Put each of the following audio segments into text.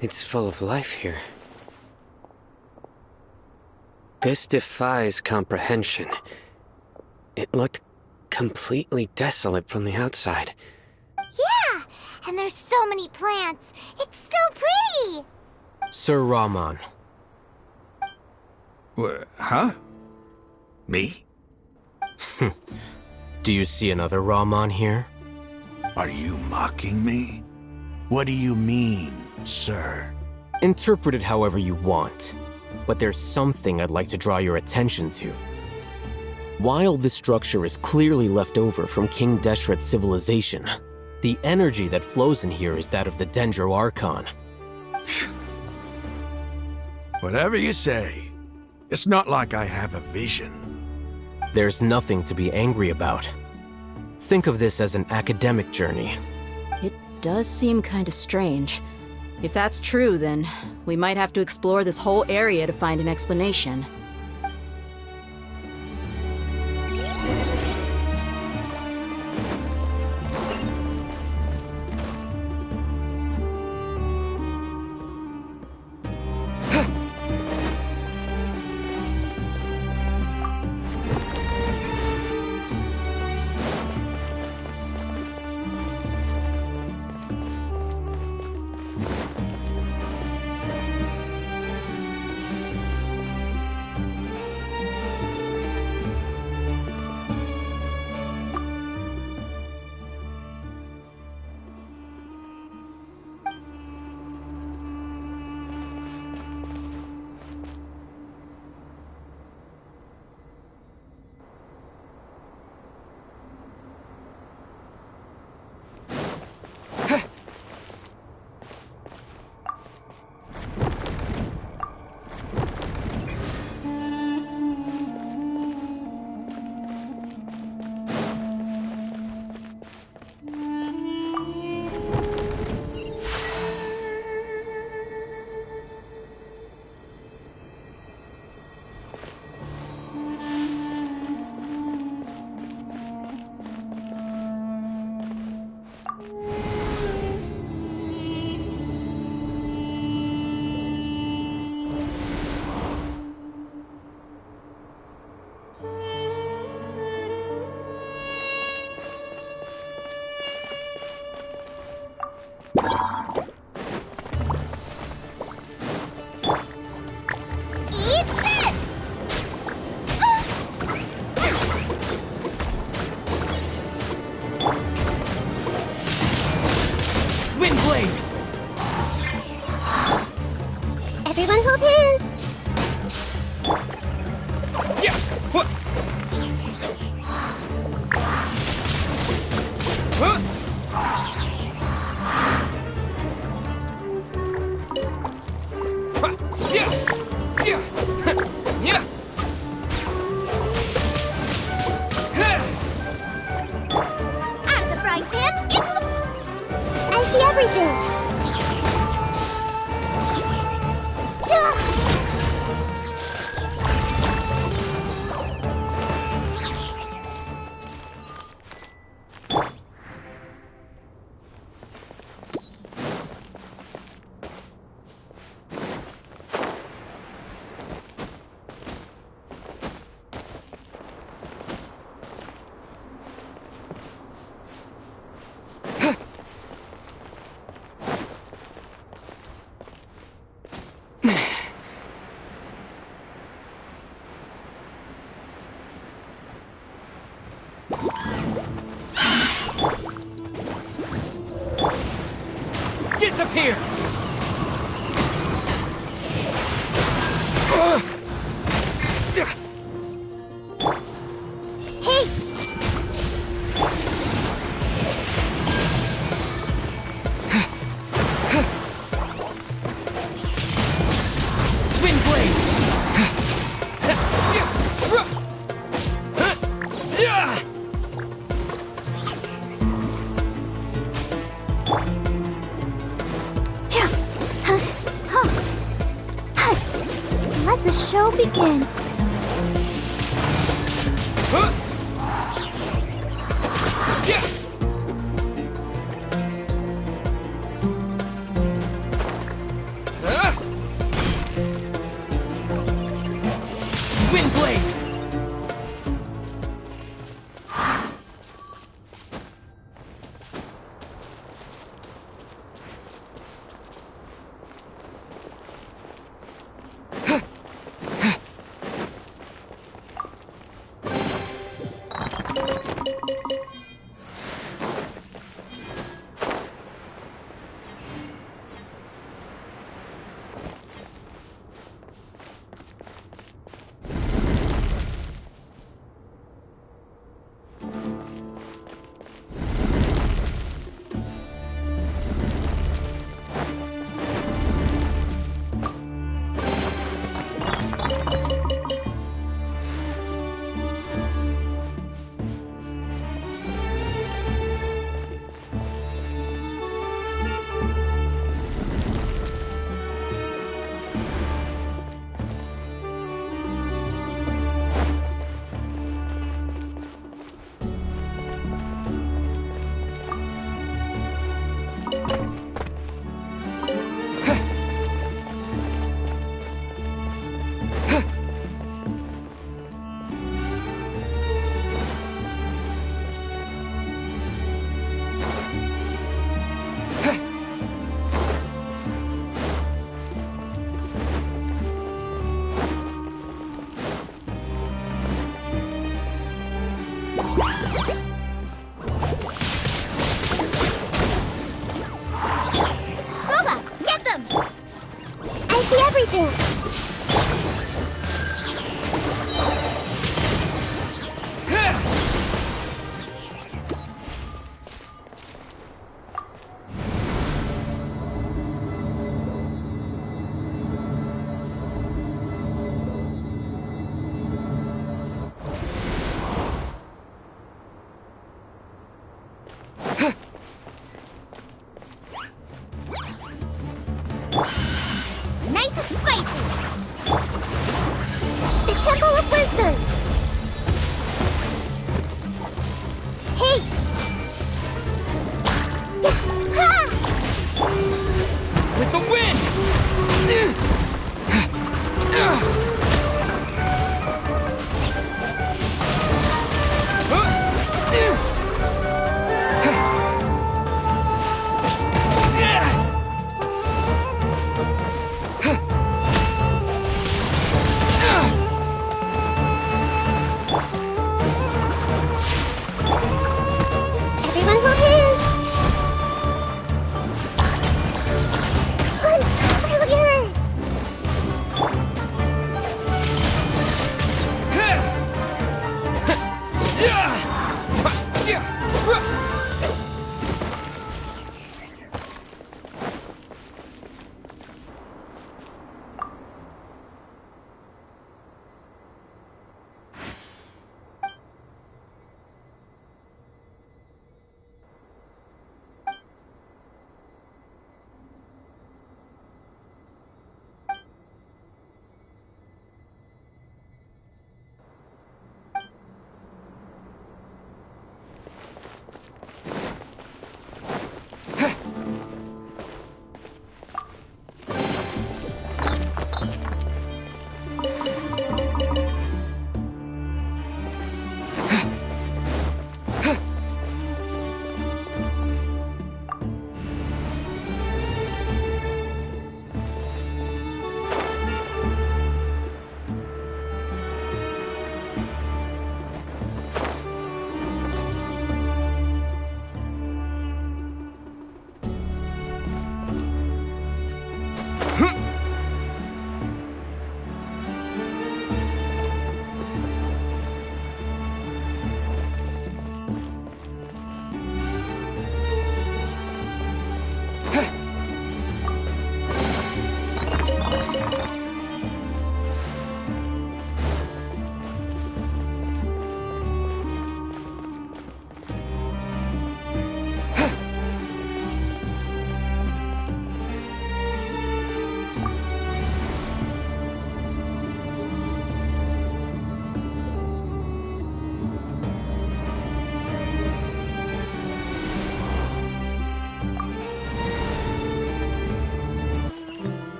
It's full of life here. This defies comprehension. It looked completely desolate from the outside. Yeah! And there's so many plants! It's so pretty! Sir Rahman. Huh? Me? Do you see another Rahman here? Are you mocking me? What do you mean, sir? Interpret it however you want, but there's something I'd like to draw your attention to. While this structure is clearly left over from King Deshrat's civilization, the energy that flows in here is that of the Dendro Archon. Whatever you say. It's not like I have a vision. There's nothing to be angry about. Think of this as an academic journey. It does seem kinda strange. If that's true, then we might have to explore this whole area to find an explanation. Everyone hold hands! Out of the frying pan, into the... I see everything! Disappear! Hey! Wind blade! Let the show begin. Boba, get them! I see everything! Nice and spicy! The Temple of Wisdom! Hey! Ha! With the wind! Everyone hold hands! Failure!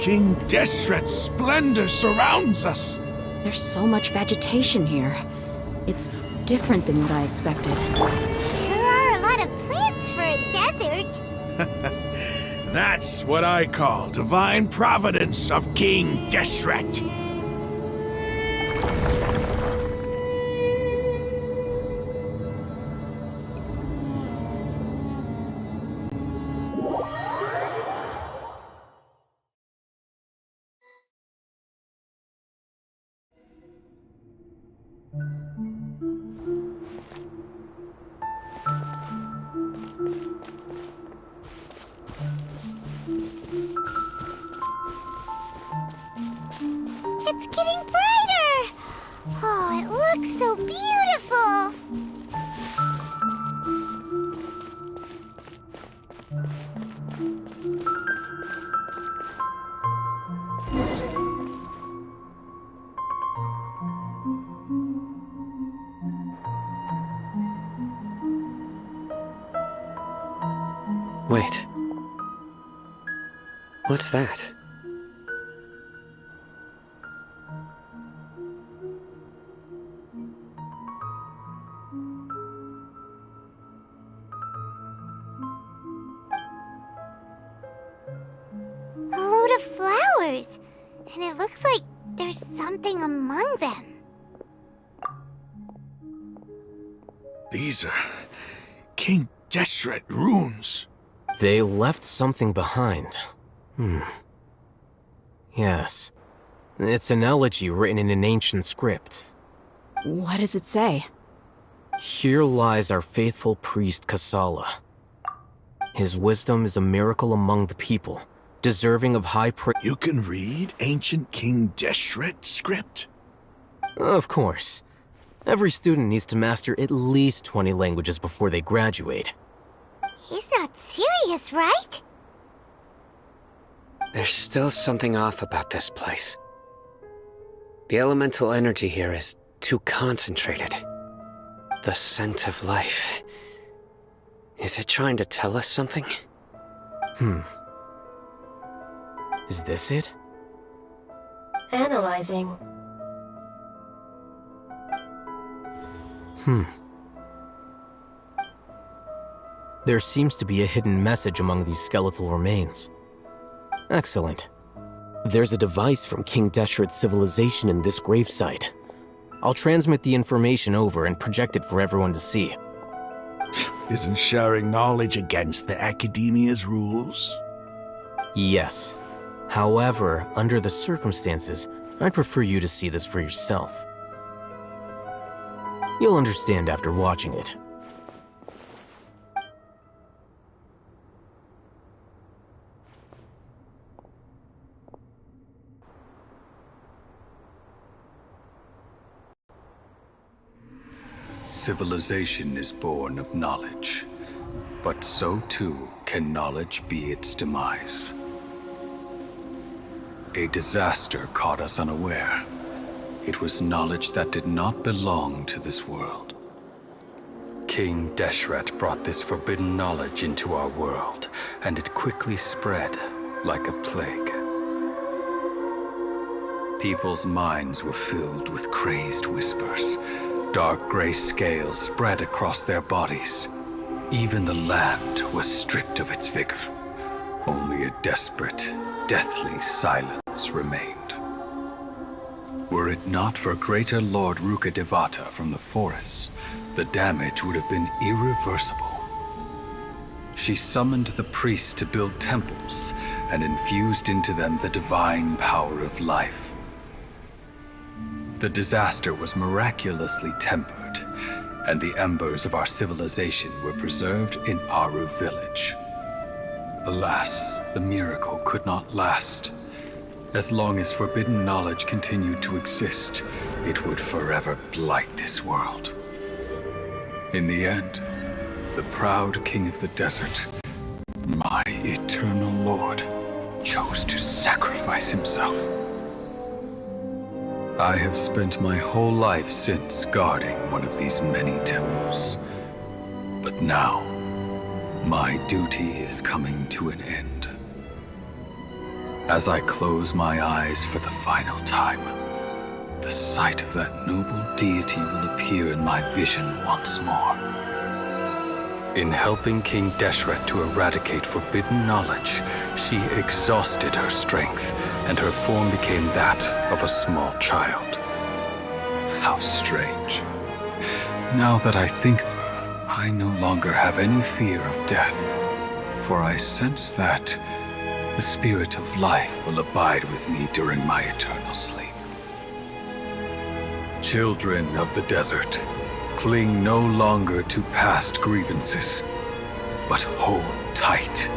King Deshrat's splendor surrounds us. There's so much vegetation here. It's different than what I expected. Sure are a lot of plants for a desert. That's what I call divine providence of King Deshrat. It's getting brighter! Oh, it looks so beautiful! Wait. What's that? A load of flowers! And it looks like there's something among them. These are King Deshrat runes. They left something behind. Yes. It's an elegy written in an ancient script. What does it say? Here lies our faithful priest Kasala. His wisdom is a miracle among the people, deserving of high praise. You can read ancient King Deshrat script? Of course. Every student needs to master at least 20 languages before they graduate. He's not serious, right? There's still something off about this place. The elemental energy here is too concentrated. The scent of life. Is it trying to tell us something? Is this it? Analyzing. There seems to be a hidden message among these skeletal remains. Excellent. There's a device from King Deshrat's civilization in this gravesite. I'll transmit the information over and project it for everyone to see. Isn't sharing knowledge against the Academia's rules? Yes. However, under the circumstances, I'd prefer you to see this for yourself. You'll understand after watching it. Civilization is born of knowledge, but so too can knowledge be its demise. A disaster caught us unaware. It was knowledge that did not belong to this world. King Deshrat brought this forbidden knowledge into our world, and it quickly spread like a plague. People's minds were filled with crazed whispers. Dark gray scales spread across their bodies. Even the land was stripped of its vigor. Only a desperate, deathly silence remained. Were it not for greater Lord Rukkhadevata from the forests, the damage would have been irreversible. She summoned the priests to build temples and infused into them the divine power of life. The disaster was miraculously tempered, and the embers of our civilization were preserved in Aru village. Alas, the miracle could not last. As long as forbidden knowledge continued to exist, it would forever blight this world. In the end, the proud king of the desert, my eternal lord, chose to sacrifice himself. I have spent my whole life since guarding one of these many temples. But now, my duty is coming to an end. As I close my eyes for the final time, the sight of that noble deity will appear in my vision once more. In helping King Deshrat to eradicate forbidden knowledge, she exhausted her strength, and her form became that of a small child. How strange. Now that I think of her, I no longer have any fear of death, for I sense that the spirit of life will abide with me during my eternal sleep. Children of the desert, cling no longer to past grievances, but hold tight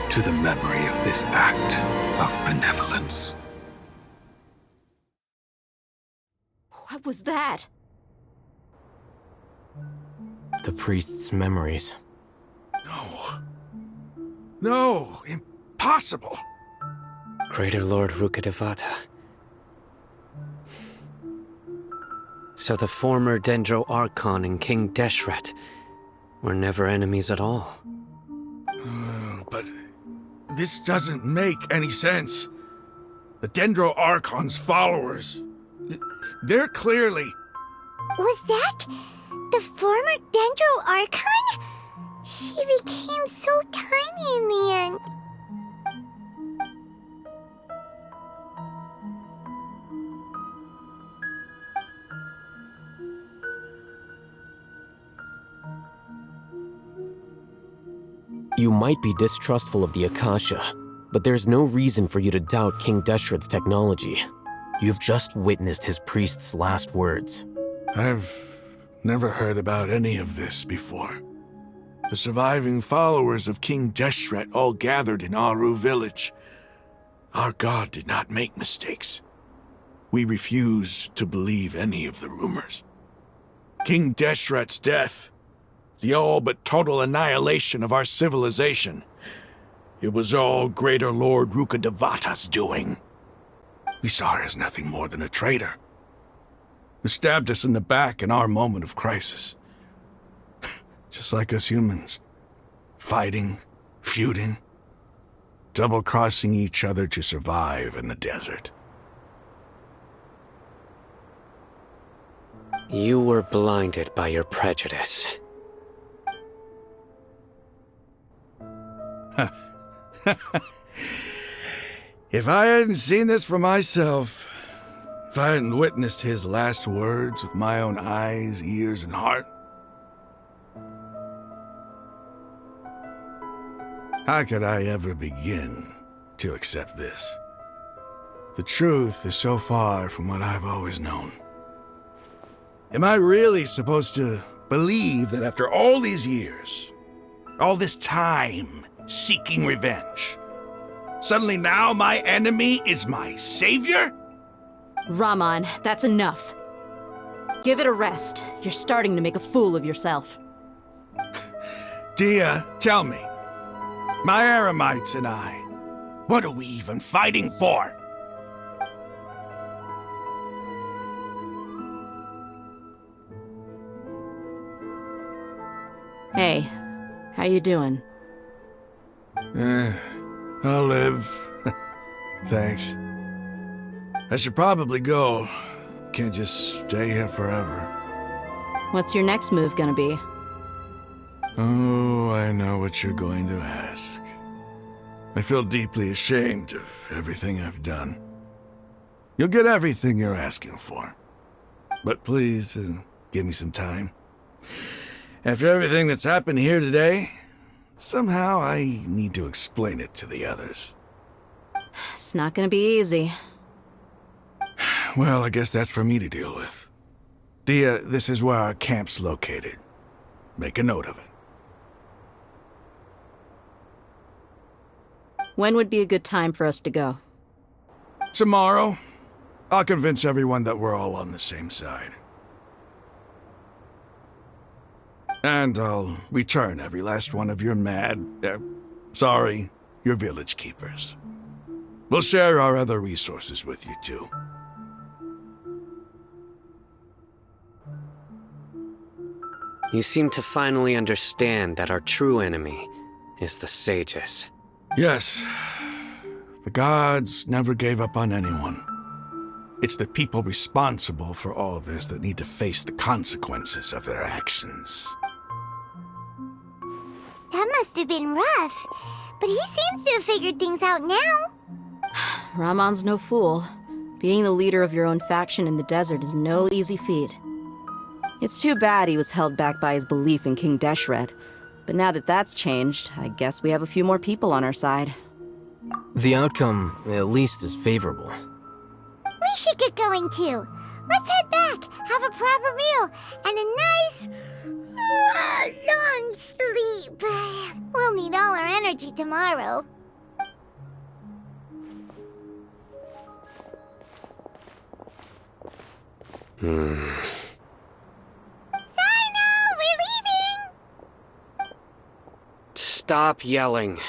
to the memory of this act of benevolence. What was that? The priest's memories. No. No, impossible. Greater Lord Rukkhadevata. So the former Dendro Archon and King Deshrat were never enemies at all. But this doesn't make any sense. The Dendro Archon's followers, they're clearly... Was that the former Dendro Archon? She became so tiny in the end. You might be distrustful of the Akasha, but there's no reason for you to doubt King Deshrat's technology. You've just witnessed his priest's last words. I've never heard about any of this before. The surviving followers of King Deshrat all gathered in Aru village. Our god did not make mistakes. We refuse to believe any of the rumors. King Deshrat's death, the all but total annihilation of our civilization, it was all Greater Lord Rukkhadevata's doing. We saw her as nothing more than a traitor, who stabbed us in the back in our moment of crisis. Just like us humans. Fighting, feuding, double-crossing each other to survive in the desert. You were blinded by your prejudice. If I hadn't seen this for myself, if I hadn't witnessed his last words with my own eyes, ears, and heart, how could I ever begin to accept this? The truth is so far from what I've always known. Am I really supposed to believe that after all these years, all this time seeking revenge, suddenly now my enemy is my savior? Raman, that's enough. Give it a rest. You're starting to make a fool of yourself. Dia, tell me, my Eremites and I, what are we even fighting for? Hey, how you doing? I'll live. Thanks. I should probably go. Can't just stay here forever. What's your next move gonna be? Oh, I know what you're going to ask. I feel deeply ashamed of everything I've done. You'll get everything you're asking for. But please, give me some time. After everything that's happened here today, somehow I need to explain it to the others. It's not gonna be easy. Well, I guess that's for me to deal with. Dia, this is where our camp's located. Make a note of it. When would be a good time for us to go? Tomorrow, I'll convince everyone that we're all on the same side. And I'll return every last one of your your village keepers. We'll share our other resources with you too. You seem to finally understand that our true enemy is the sages. Yes, The gods never gave up on anyone. It's the people responsible for all this that need to face the consequences of their actions. That must have been rough, but he seems to have figured things out now. Ramon's no fool. Being the leader of your own faction in the desert is no easy feat. It's too bad he was held back by his belief in King Deshrat. But now that that's changed, I guess we have a few more people on our side. The outcome, at least, is favorable. We should get going too. Let's head back, have a proper meal, and a nice, long sleep. We'll need all our energy tomorrow. Sino, we're leaving! Stop yelling.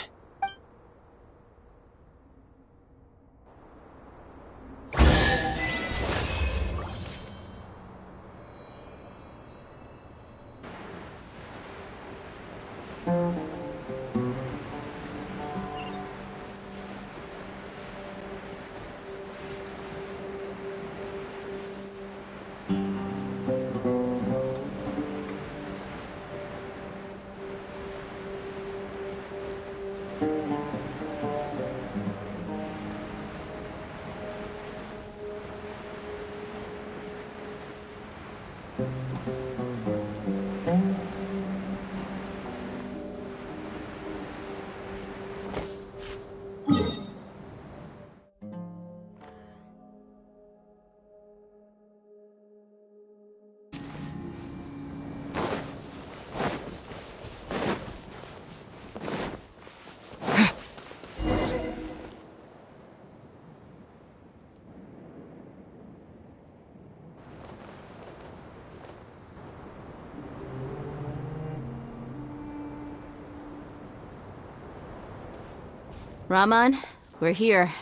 Ramon, we're here.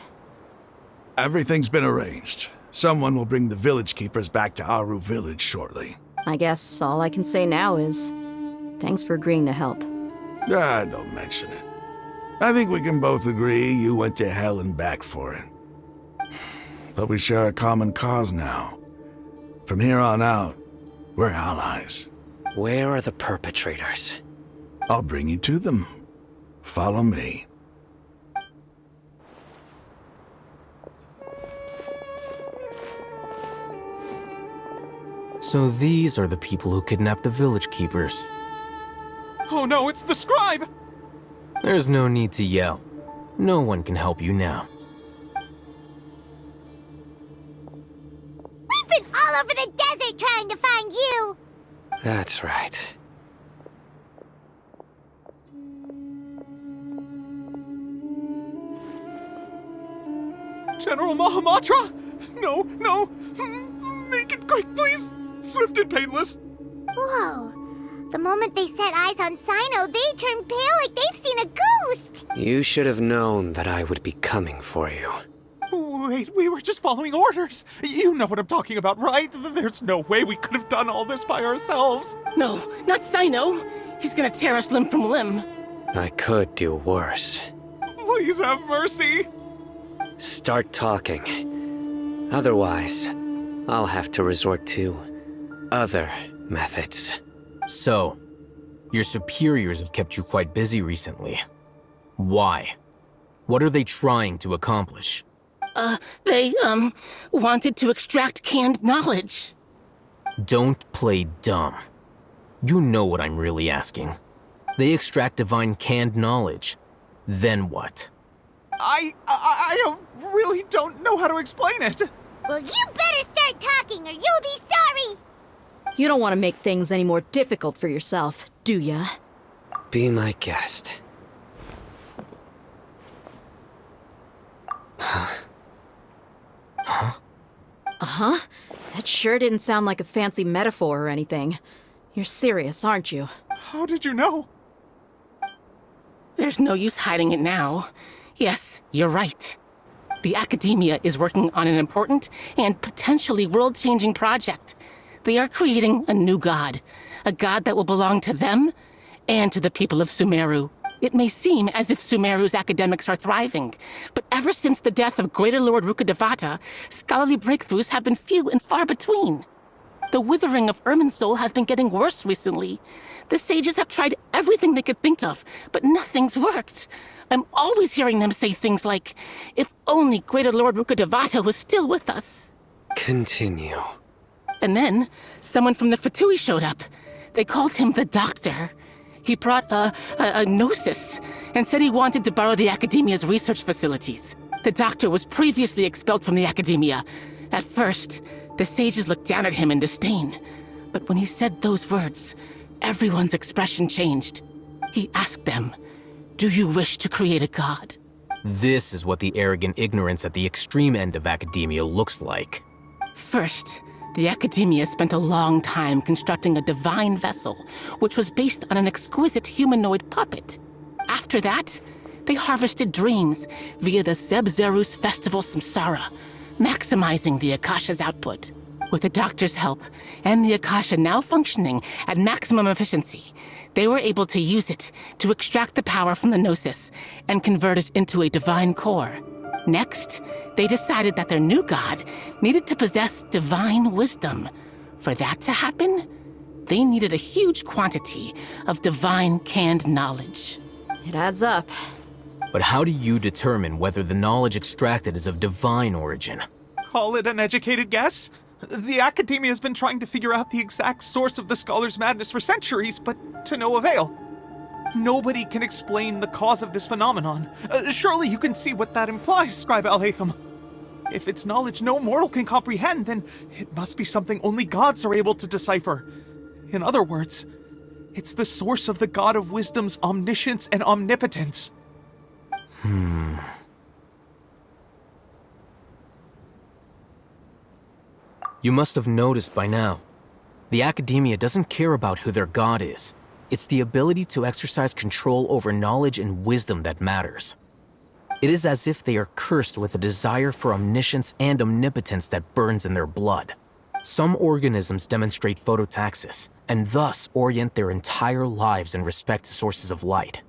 Everything's been arranged. Someone will bring the village keepers back to Aru village shortly. I guess all I can say now is, thanks for agreeing to help. Don't mention it. I think we can both agree you went to hell and back for it. But we share a common cause now. From here on out, we're allies. Where are the perpetrators? I'll bring you to them. Follow me. So these are the people who kidnapped the village keepers. Oh no, it's the scribe! There's no need to yell. No one can help you now. We've been all over the desert trying to find you! That's right. General Mahamatra? No, no! Make it quick, please! Swift and painless! Whoa. The moment they set eyes on Sino, they turned pale like they've seen a ghost! You should have known that I would be coming for you. Wait, we were just following orders. You know what I'm talking about, right? There's no way we could have done all this by ourselves. No, not Sino. He's gonna tear us limb from limb. I could do worse. Please have mercy. Start talking. Otherwise, I'll have to resort to other methods. So, your superiors have kept you quite busy recently. Why? What are they trying to accomplish? They wanted to extract canned knowledge. Don't play dumb. You know what I'm really asking. They extract divine canned knowledge. Then what? I really don't know how to explain it. Well, you better start talking or you'll be sorry! You don't want to make things any more difficult for yourself, do ya? Be my guest. Uh-huh. That sure didn't sound like a fancy metaphor or anything. You're serious, aren't you? How did you know? There's no use hiding it now. Yes, you're right. The Academia is working on an important and potentially world-changing project. They are creating a new god. A god that will belong to them and to the people of Sumeru. It may seem as if Sumeru's academics are thriving, but ever since the death of Greater Lord Rukkhadevata, scholarly breakthroughs have been few and far between. The withering of Irminsul has been getting worse recently. The sages have tried everything they could think of, but nothing's worked. I'm always hearing them say things like, if only Greater Lord Rukkhadevata was still with us. Continue. And then, someone from the Fatui showed up. They called him the Doctor. He brought a gnosis and said he wanted to borrow the Academia's research facilities. The Doctor was previously expelled from the Academia. At first, the sages looked down at him in disdain. But when he said those words, everyone's expression changed. He asked them, "Do you wish to create a god?" This is what the arrogant ignorance at the extreme end of academia looks like. First, the Academia spent a long time constructing a divine vessel, which was based on an exquisite humanoid puppet. After that, they harvested dreams via the Zeb-Zerus Festival Samsara, maximizing the Akasha's output. With the Doctor's help, and the Akasha now functioning at maximum efficiency, they were able to use it to extract the power from the Gnosis and convert it into a divine core. Next, they decided that their new god needed to possess divine wisdom. For that to happen, they needed a huge quantity of divine canned knowledge. It adds up. But how do you determine whether the knowledge extracted is of divine origin? Call it an educated guess? The Academia has been trying to figure out the exact source of the scholar's madness for centuries, but to no avail. Nobody can explain the cause of this phenomenon. Surely you can see what that implies, Scribe Alhaitham. If it's knowledge no mortal can comprehend, then it must be something only gods are able to decipher. In other words, it's the source of the God of Wisdom's omniscience and omnipotence. You must have noticed by now. The Academia doesn't care about who their god is. It's the ability to exercise control over knowledge and wisdom that matters. It is as if they are cursed with a desire for omniscience and omnipotence that burns in their blood. Some organisms demonstrate phototaxis, and thus orient their entire lives in respect to sources of light.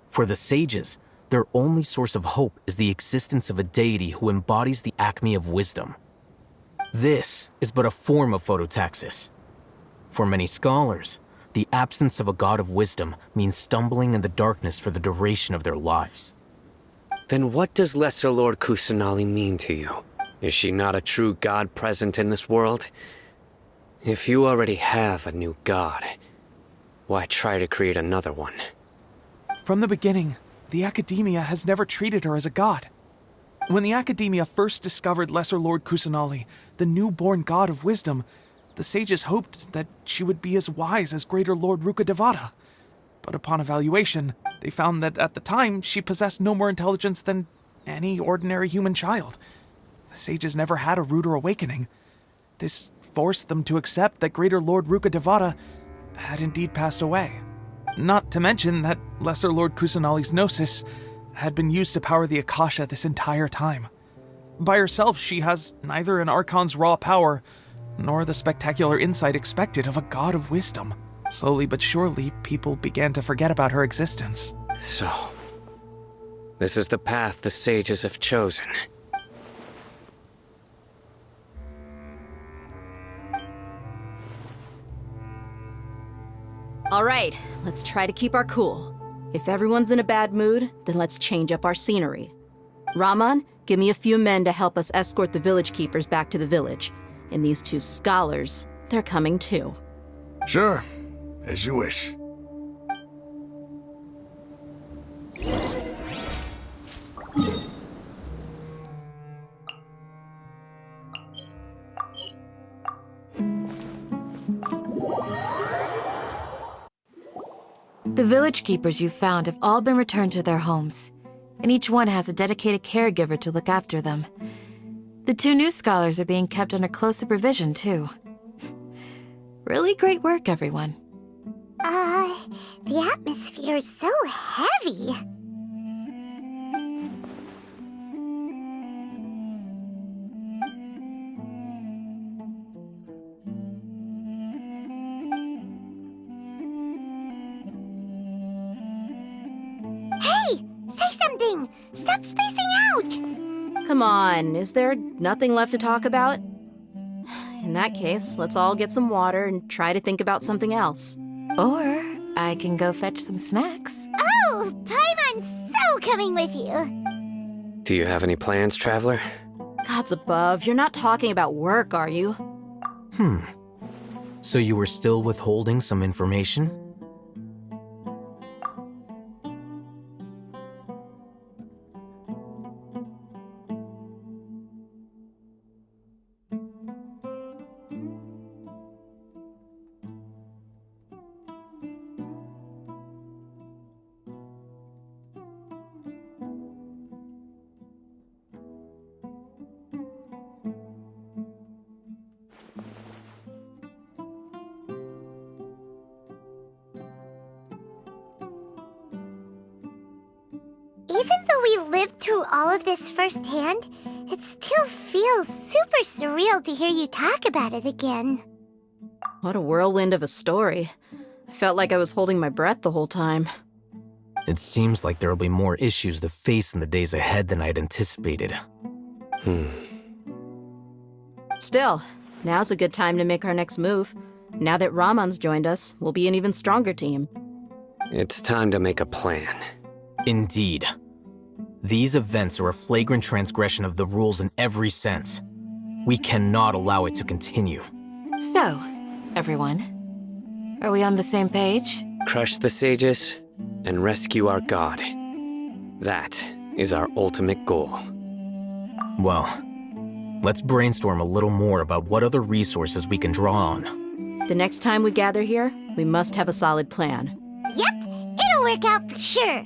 For the sages, their only source of hope is the existence of a deity who embodies the acme of wisdom. This is but a form of phototaxis. For many scholars, the absence of a god of wisdom means stumbling in the darkness for the duration of their lives. Then what does Lesser Lord Kusanali mean to you? Is she not a true god present in this world? If you already have a new god, why try to create another one? From the beginning, the Academia has never treated her as a god. When the Academia first discovered Lesser Lord Kusanali, the newborn god of wisdom, the sages hoped that she would be as wise as Greater Lord Rukkhadevata. But upon evaluation, they found that at the time she possessed no more intelligence than any ordinary human child. The sages never had a ruder awakening. This forced them to accept that Greater Lord Rukkhadevata had indeed passed away. Not to mention that Lesser Lord Kusanali's gnosis had been used to power the Akasha this entire time. By herself, she has neither an archon's raw power, nor the spectacular insight expected of a god of wisdom. Slowly but surely, people began to forget about her existence. So, this is the path the sages have chosen. All right, let's try to keep our cool. If everyone's in a bad mood, then let's change up our scenery. Raman, give me a few men to help us escort the village keepers back to the village. And these two scholars, they're coming too. Sure, as you wish. The village keepers you've found have all been returned to their homes, and each one has a dedicated caregiver to look after them. The two new scholars are being kept under close supervision, too. Really great work, everyone. The atmosphere is so heavy. Hey! Say something! Stop spacing out! Come on, is there nothing left to talk about? In that case, let's all get some water and try to think about something else. Or I can go fetch some snacks. Oh, Paimon's so coming with you! Do you have any plans, traveler? Gods above, you're not talking about work, are you? So you were still withholding some information? Even though we lived through all of this firsthand, it still feels super surreal to hear you talk about it again. What a whirlwind of a story. I felt like I was holding my breath the whole time. It seems like there will be more issues to face in the days ahead than I'd anticipated. Still, now's a good time to make our next move. Now that Ramon's joined us, we'll be an even stronger team. It's time to make a plan. Indeed. These events are a flagrant transgression of the rules in every sense. We cannot allow it to continue. So, everyone, are we on the same page? Crush the sages and rescue our god. That is our ultimate goal. Well, let's brainstorm a little more about what other resources we can draw on. The next time we gather here, we must have a solid plan. Yep, it'll work out for sure.